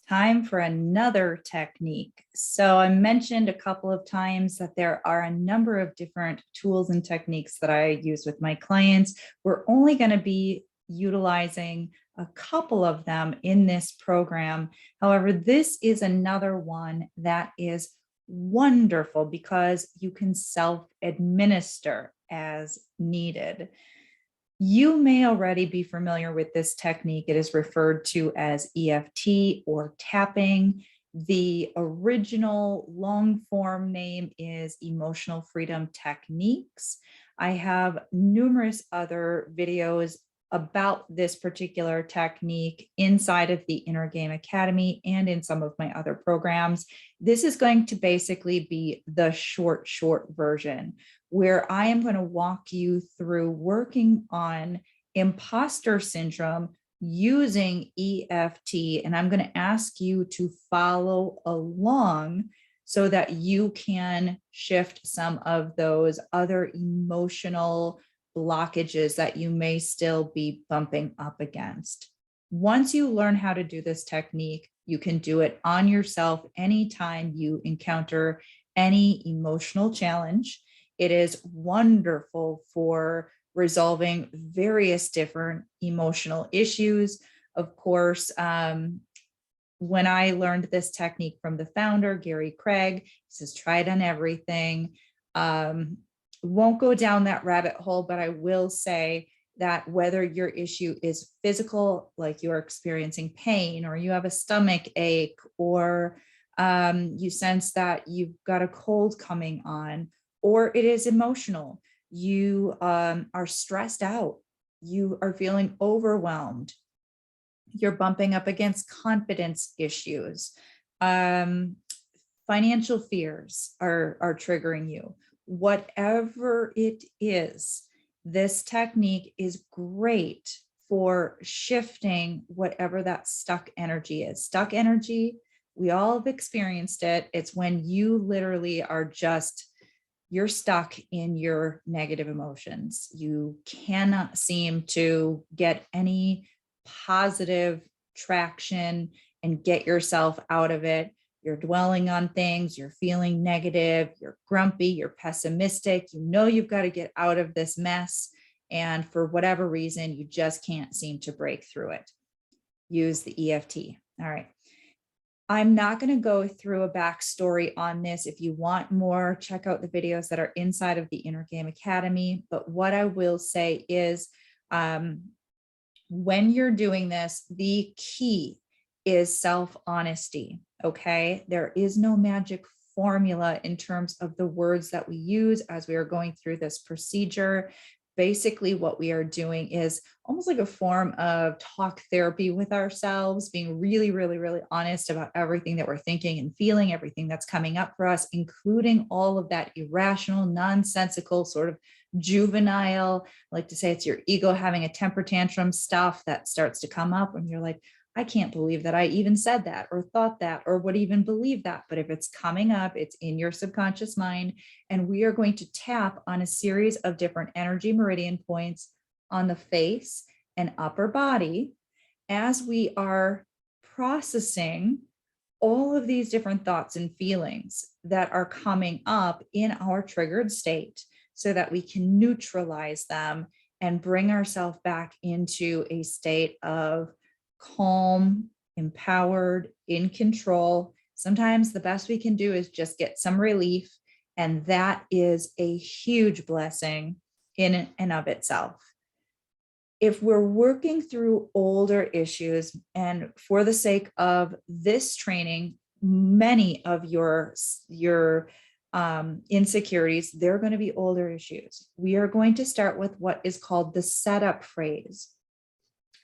Time for another technique. So I mentioned a couple of times that there are a number of different tools and techniques that I use with my clients. We're only going to be utilizing a couple of them in this program. However, this is another one that is wonderful because you can self-administer as needed. You may already be familiar with this technique. It is referred to as EFT or tapping. The original long form name is Emotional Freedom Techniques. I have numerous other videos about this particular technique inside of the Inner Game Academy and in some of my other programs. This is going to basically be the short version, where I am going to walk you through working on imposter syndrome using EFT. And I'm going to ask you to follow along so that you can shift some of those other emotional blockages that you may still be bumping up against. Once you learn how to do this technique, you can do it on yourself anytime you encounter any emotional challenge. It is wonderful for resolving various different emotional issues. Of course, when I learned this technique from the founder, Gary Craig, he says, try it on everything. Won't go down that rabbit hole, but I will say that whether your issue is physical, like you're experiencing pain, or you have a stomach ache, or you sense that you've got a cold coming on, or it is emotional, you are stressed out, you are feeling overwhelmed, you're bumping up against confidence issues, financial fears are triggering you. Whatever it is, this technique is great for shifting whatever that stuck energy is. Stuck energy, we all have experienced it. It's when you literally are just, you're stuck in your negative emotions. You cannot seem to get any positive traction and get yourself out of it. You're dwelling on things, you're feeling negative, you're grumpy, you're pessimistic, you know you've got to get out of this mess. And for whatever reason, you just can't seem to break through it. Use the EFT. All right. I'm not going to go through a backstory on this. If you want more, check out the videos that are inside of the Inner Game Academy. But what I will say is when you're doing this, the key is self-honesty. Okay, there is no magic formula in terms of the words that we use as we are going through this procedure. Basically, what we are doing is almost like a form of talk therapy with ourselves, being really, really, really honest about everything that we're thinking and feeling, everything that's coming up for us, including all of that irrational, nonsensical, sort of juvenile, I like to say it's your ego having a temper tantrum stuff that starts to come up when you're like, I can't believe that I even said that or thought that or would even believe that. But if it's coming up, it's in your subconscious mind. And we are going to tap on a series of different energy meridian points on the face and upper body as we are processing all of these different thoughts and feelings that are coming up in our triggered state so that we can neutralize them and bring ourselves back into a state of calm, empowered, in control. Sometimes the best we can do is just get some relief, and that is a huge blessing in and of itself. If we're working through older issues, and for the sake of this training, many of your insecurities, they're going to be older issues. We are going to start with what is called the setup phrase.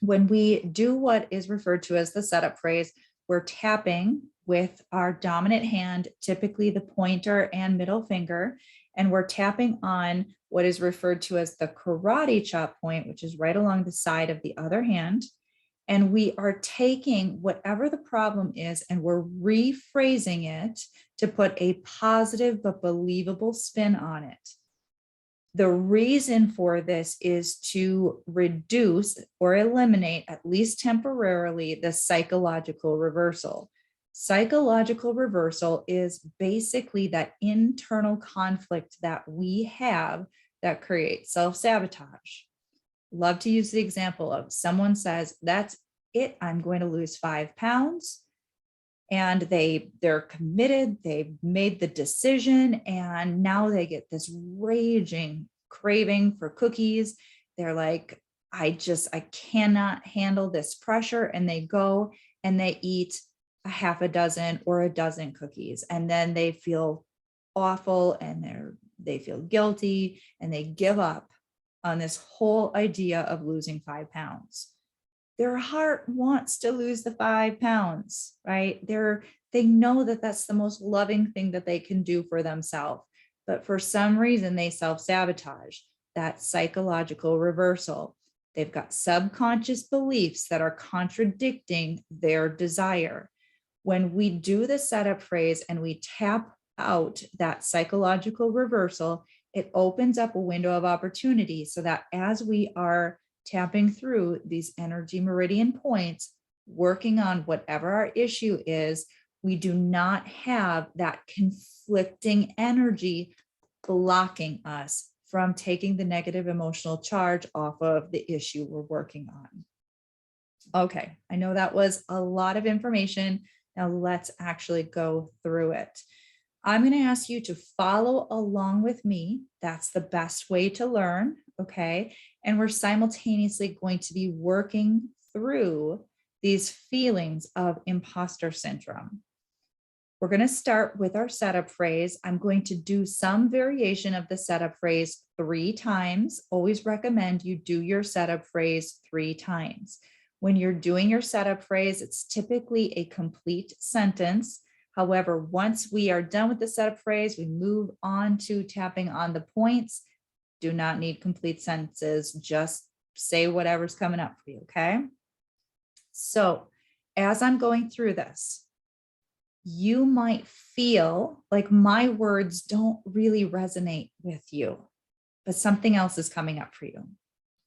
When we do what is referred to as the setup phrase, we're tapping with our dominant hand, typically the pointer and middle finger, and we're tapping on what is referred to as the karate chop point, which is right along the side of the other hand. And we are taking whatever the problem is and we're rephrasing it to put a positive but believable spin on it. The reason for this is to reduce or eliminate, at least temporarily, the psychological reversal. Psychological reversal is basically that internal conflict that we have that creates self-sabotage. Love to use the example of someone says, that's it, I'm going to lose 5 pounds. And they're committed, they've made the decision, and now they get this raging craving for cookies. They're like, I cannot handle this pressure. And they go and they eat a half a dozen or a dozen cookies. And then they feel awful and they feel guilty and they give up on this whole idea of losing 5 pounds. Their heart wants to lose the 5 pounds, right? They know that that's the most loving thing that they can do for themselves. But for some reason, they self-sabotage. That psychological reversal. They've got subconscious beliefs that are contradicting their desire. When we do the setup phrase and we tap out that psychological reversal, it opens up a window of opportunity so that as we are tapping through these energy meridian points, working on whatever our issue is, we do not have that conflicting energy blocking us from taking the negative emotional charge off of the issue we're working on. Okay, I know that was a lot of information. Now let's actually go through it. I'm going to ask you to follow along with me. That's the best way to learn, okay? And we're simultaneously going to be working through these feelings of imposter syndrome. We're going to start with our setup phrase. I'm going to do some variation of the setup phrase 3 times. Always recommend you do your setup phrase 3 times. When you're doing your setup phrase, it's typically a complete sentence. However, once we are done with the setup phrase, we move on to tapping on the points. Do not need complete sentences. Just say whatever's coming up for you, okay? So as I'm going through this, you might feel like my words don't really resonate with you, but something else is coming up for you.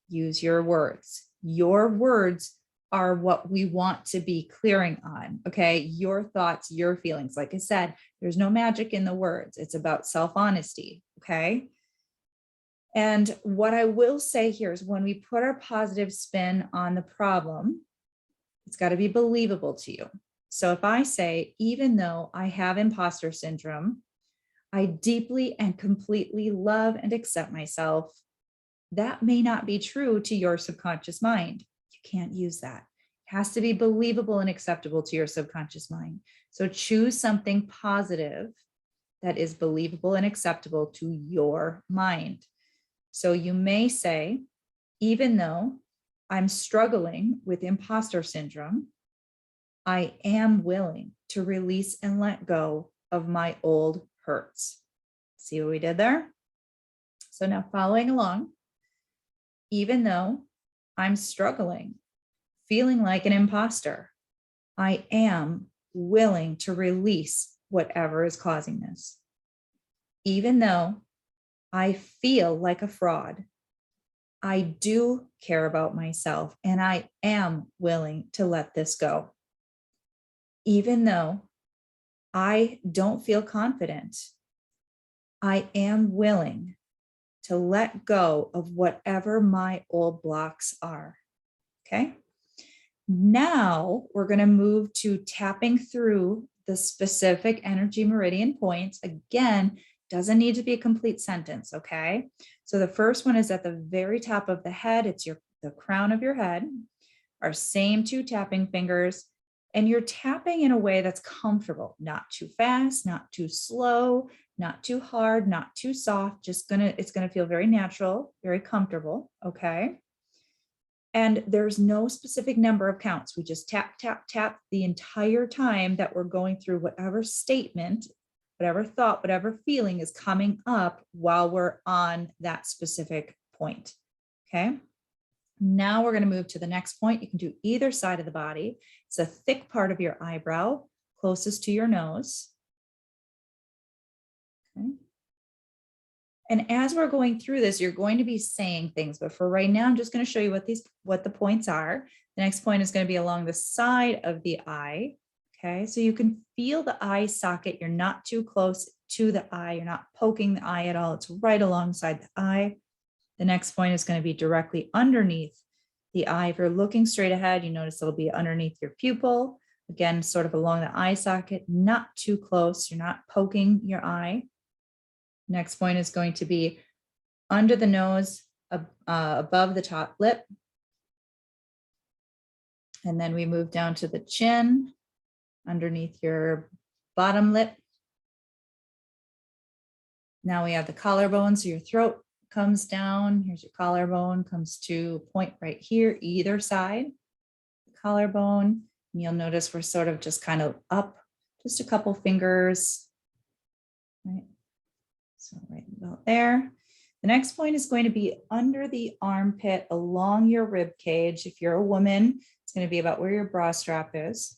Use your words. Your words are what we want to be clearing on, okay? Your thoughts, your feelings. Like I said, there's no magic in the words. It's about self-honesty, okay? And what I will say here is when we put our positive spin on the problem, it's got to be believable to you. So if I say, even though I have imposter syndrome, I deeply and completely love and accept myself, that may not be true to your subconscious mind. You can't use that. It has to be believable and acceptable to your subconscious mind. So choose something positive that is believable and acceptable to your mind. So you may say, even though I'm struggling with imposter syndrome, I am willing to release and let go of my old hurts. See what we did there? So now following along, even though I'm struggling, feeling like an imposter, I am willing to release whatever is causing this. Even though I feel like a fraud, I do care about myself and I am willing to let this go. Even though I don't feel confident, I am willing to let go of whatever my old blocks are. Okay. Now we're going to move to tapping through the specific energy meridian points. Again, doesn't need to be a complete sentence. Okay. So the first one is at the very top of the head. It's the crown of your head, our same 2 tapping fingers. And you're tapping in a way that's comfortable, not too fast, not too slow, not too hard, not too soft. It's gonna feel very natural, very comfortable, okay? And there's no specific number of counts. We just tap, tap, tap the entire time that we're going through whatever statement, whatever thought, whatever feeling is coming up while we're on that specific point, okay? Now we're going to move to the next point. You can do either side of the body. It's a thick part of your eyebrow, closest to your nose. Okay. And as we're going through this, you're going to be saying things, but for right now, I'm just going to show you what the points are. The next point is going to be along the side of the eye. Okay, so you can feel the eye socket. You're not too close to the eye. You're not poking the eye at all. It's right alongside the eye. The next point is going to be directly underneath the eye. If you're looking straight ahead, you notice it'll be underneath your pupil. Again, sort of along the eye socket, not too close. You're not poking your eye. Next point is going to be under the nose, above the top lip. And then we move down to the chin, underneath your bottom lip. Now we have the collarbone, so your throat comes down. Here's your collarbone, comes to a point right here, either side. The collarbone, and you'll notice we're sort of just kind of up, just a couple fingers, right? So right about there. The next point is going to be under the armpit along your rib cage. If you're a woman, it's going to be about where your bra strap is.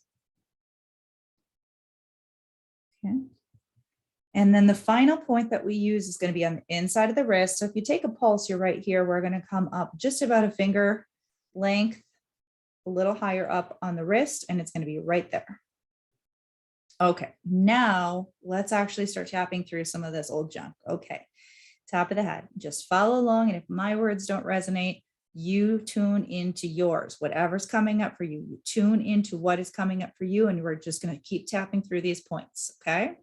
Okay. And then the final point that we use is going to be on the inside of the wrist. So if you take a pulse, you're right here, we're going to come up just about a finger length, a little higher up on the wrist, and it's going to be right there. Okay, now let's actually start tapping through some of this old junk. Okay, top of the head, just follow along. And if my words don't resonate, you tune into yours, whatever's coming up for you. You tune into what is coming up for you, and we're just going to keep tapping through these points. Okay.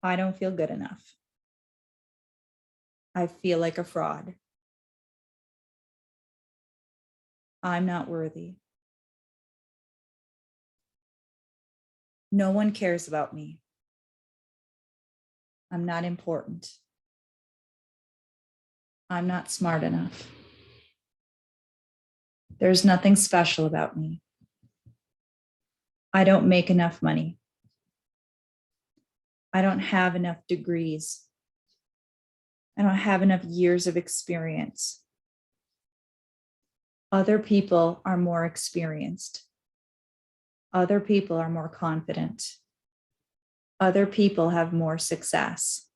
I don't feel good enough. I feel like a fraud. I'm not worthy. No one cares about me. I'm not important. I'm not smart enough. There's nothing special about me. I don't make enough money. I don't have enough degrees. I don't have enough years of experience. Other people are more experienced. Other people are more confident. Other people have more success.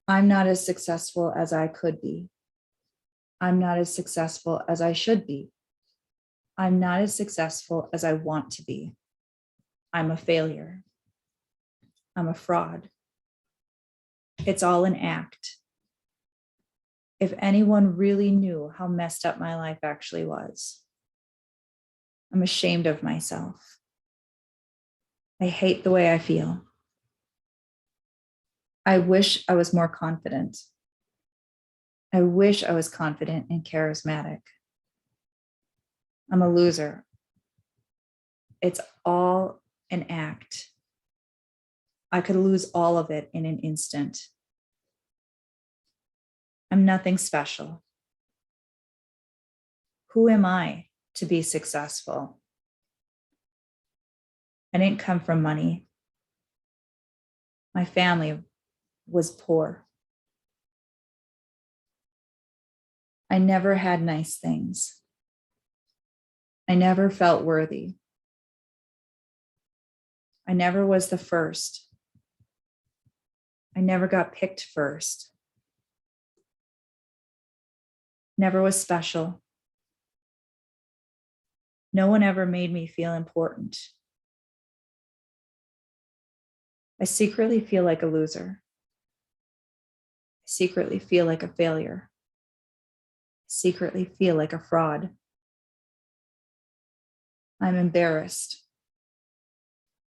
I'm not as successful as I could be. I'm not as successful as I should be. I'm not as successful as I want to be. I'm a failure. I'm a fraud. It's all an act. If anyone really knew how messed up my life actually was. I'm ashamed of myself. I hate the way I feel. I wish I was more confident. I wish I was confident and charismatic. I'm a loser. It's all an act. I could lose all of it in an instant. I'm nothing special. Who am I to be successful? I didn't come from money. My family was poor. I never had nice things. I never felt worthy. I never was the first. I never got picked first. Never was special. No one ever made me feel important. I secretly feel like a loser. I secretly feel like a failure. I secretly feel like a fraud. I'm embarrassed.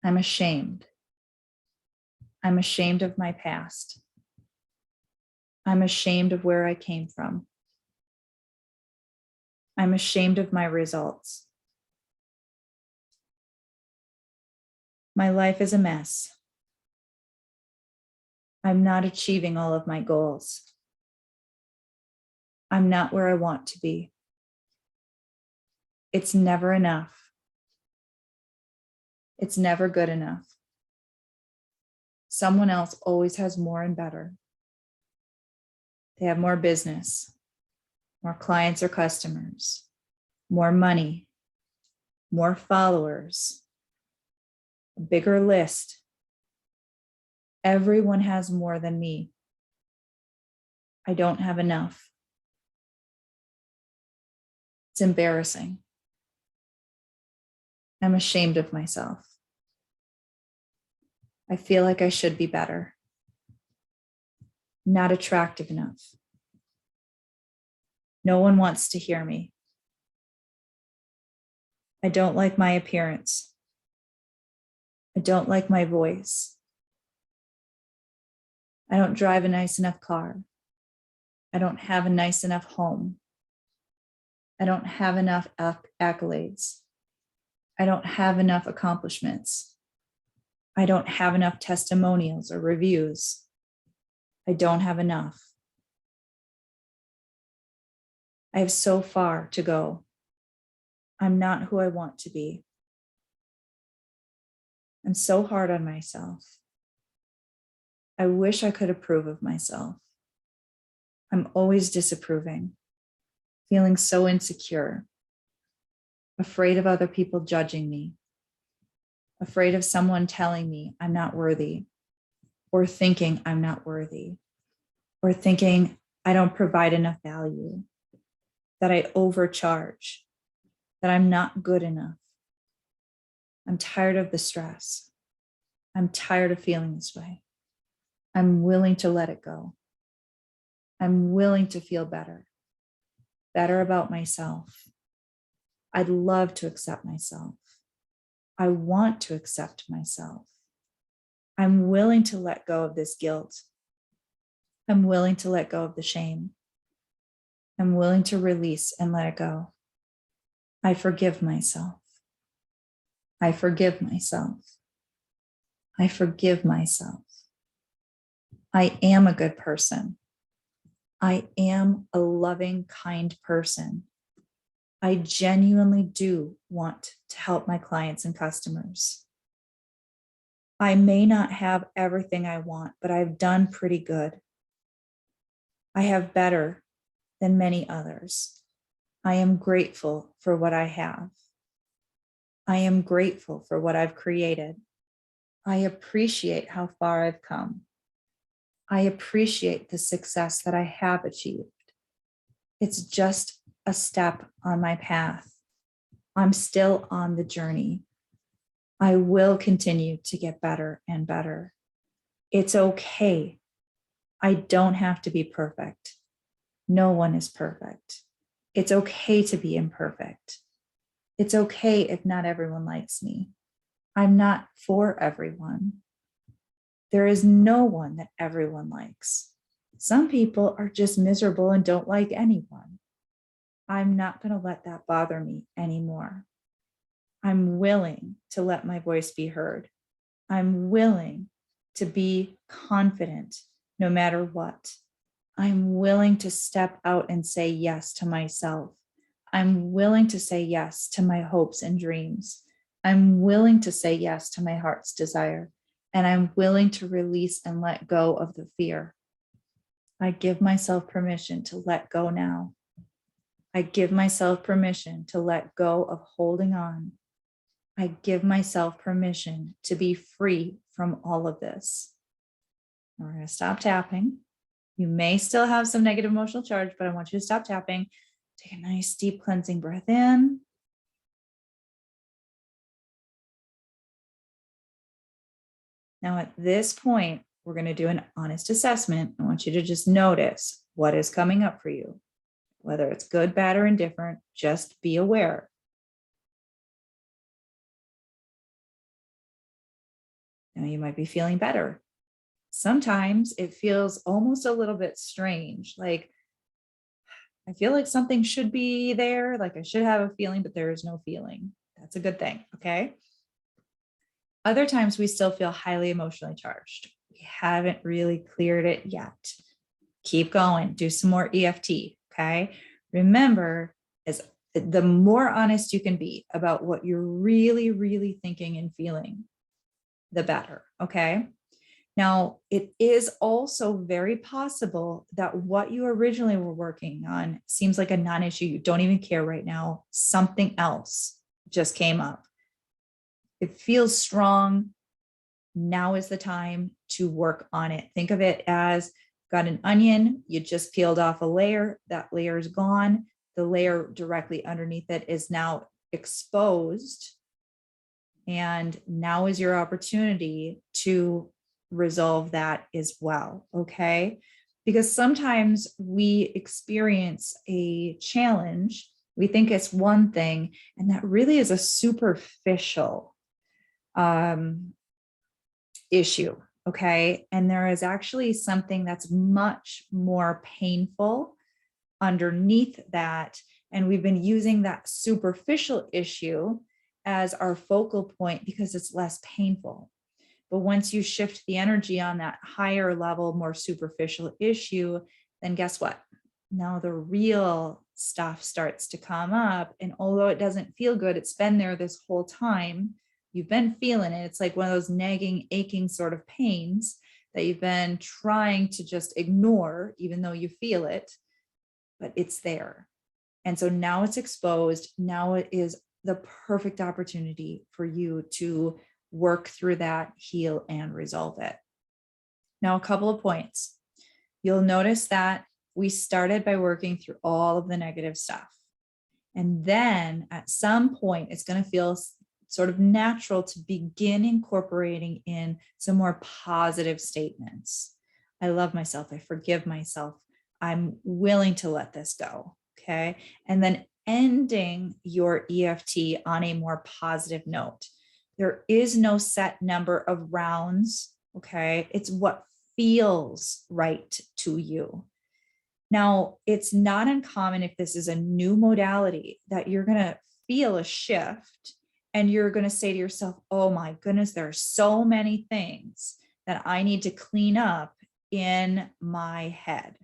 I'm ashamed. I'm ashamed of my past. I'm ashamed of where I came from. I'm ashamed of my results. My life is a mess. I'm not achieving all of my goals. I'm not where I want to be. It's never enough. It's never good enough. Someone else always has more and better. They have more business, more clients or customers, more money, more followers, a bigger list, Everyone has more than me. I don't have enough. It's embarrassing. I'm ashamed of myself. I feel like I should be better. Not attractive enough. No one wants to hear me. I don't like my appearance. I don't like my voice. I don't drive a nice enough car. I don't have a nice enough home. I don't have enough accolades. I don't have enough accomplishments. I don't have enough testimonials or reviews. I don't have enough. I have so far to go. I'm not who I want to be. I'm so hard on myself. I wish I could approve of myself. I'm always disapproving, feeling so insecure, afraid of other people judging me, afraid of someone telling me I'm not worthy, or thinking I'm not worthy, or thinking I don't provide enough value, that I overcharge, that I'm not good enough. I'm tired of the stress. I'm tired of feeling this way. I'm willing to let it go. I'm willing to feel better about myself. I'd love to accept myself. I want to accept myself. I'm willing to let go of this guilt. I'm willing to let go of the shame. I'm willing to release and let it go. I forgive myself. I forgive myself. I forgive myself. I am a good person. I am a loving, kind person. I genuinely do want to help my clients and customers. I may not have everything I want, but I've done pretty good. I have better than many others. I am grateful for what I have. I am grateful for what I've created. I appreciate how far I've come. I appreciate the success that I have achieved. It's just a step on my path. I'm still on the journey. I will continue to get better and better. It's okay. I don't have to be perfect. No one is perfect. It's okay to be imperfect. It's okay if not everyone likes me. I'm not for everyone. There is no one that everyone likes. Some people are just miserable and don't like anyone. I'm not going to let that bother me anymore. I'm willing to let my voice be heard. I'm willing to be confident no matter what. I'm willing to step out and say yes to myself. I'm willing to say yes to my hopes and dreams. I'm willing to say yes to my heart's desire. And I'm willing to release and let go of the fear. I give myself permission to let go now. I give myself permission to let go of holding on. I give myself permission to be free from all of this. We're going to stop tapping. You may still have some negative emotional charge, but I want you to stop tapping. Take a nice deep cleansing breath in. Now at this point, we're going to do an honest assessment. I want you to just notice what is coming up for you, whether it's good, bad, or indifferent. Just be aware. Now you might be feeling better. Sometimes it feels almost a little bit strange, like I feel like something should be there, like I should have a feeling, but there is no feeling. That's a good thing, okay? Other times we still feel highly emotionally charged. We haven't really cleared it yet. Keep going, do some more EFT, okay? Remember, as the more honest you can be about what you're really, really thinking and feeling, the better, okay? Now, it is also very possible that what you originally were working on seems like a non-issue. You don't even care right now. Something else just came up. It feels strong. Now is the time to work on it. Think of it as got an onion, you just peeled off a layer, that layer is gone. The layer directly underneath it is now exposed. And now is your opportunity to resolve that as well, okay? Because sometimes we experience a challenge, we think it's one thing, and that really is a superficial issue, okay? And there is actually something that's much more painful underneath that. And we've been using that superficial issue as our focal point because it's less painful. But once you shift the energy on that higher level, more superficial issue, then guess what? Now the real stuff starts to come up. And although it doesn't feel good, it's been there this whole time. You've been feeling it. It's like one of those nagging, aching sort of pains that you've been trying to just ignore, even though you feel it, but it's there. And so now it's exposed. Now it is the perfect opportunity for you to work through that, heal, and resolve it. Now, a couple of points. You'll notice that we started by working through all of the negative stuff. And then at some point, it's going to feel sort of natural to begin incorporating in some more positive statements. I love myself. I forgive myself. I'm willing to let this go. Okay. And then ending your EFT on a more positive note. There is no set number of rounds. Okay. It's what feels right to you. Now, it's not uncommon if this is a new modality that you're going to feel a shift and you're going to say to yourself, oh my goodness, there are so many things that I need to clean up in my head.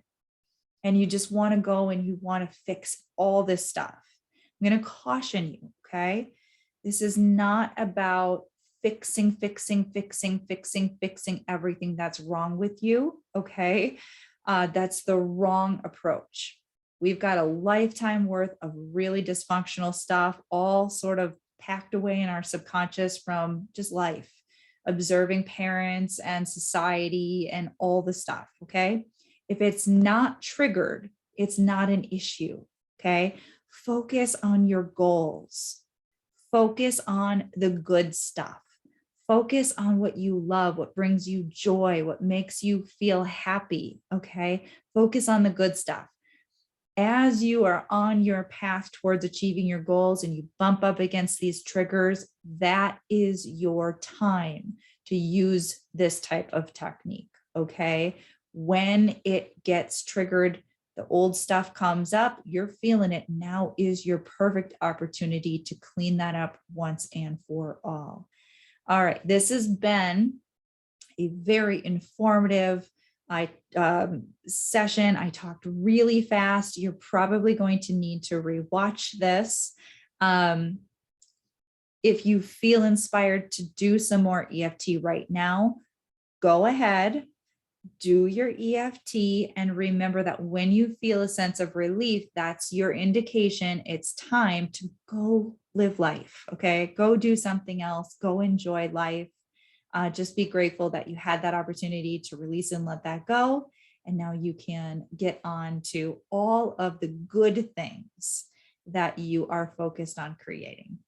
And you just want to go and you want to fix all this stuff. I'm going to caution you, okay? This is not about fixing everything that's wrong with you, okay? That's the wrong approach. We've got a lifetime worth of really dysfunctional stuff, all sort of packed away in our subconscious from just life, observing parents and society and all the stuff, okay? If it's not triggered, it's not an issue, okay? Focus on your goals. Focus on the good stuff. Focus on what you love, what brings you joy, what makes you feel happy, okay? Focus on the good stuff. As you are on your path towards achieving your goals and you bump up against these triggers, that is your time to use this type of technique, okay? When it gets triggered, the old stuff comes up, you're feeling it. Now is your perfect opportunity to clean that up once and for all. All right, this has been a very informative session. I talked really fast. You're probably going to need to rewatch this. If you feel inspired to do some more EFT right now, go ahead, do your EFT, and remember that when you feel a sense of relief, that's your indication it's time to go live life, okay? Go do something else, go enjoy life. Just be grateful that you had that opportunity to release and let that go. And now you can get on to all of the good things that you are focused on creating.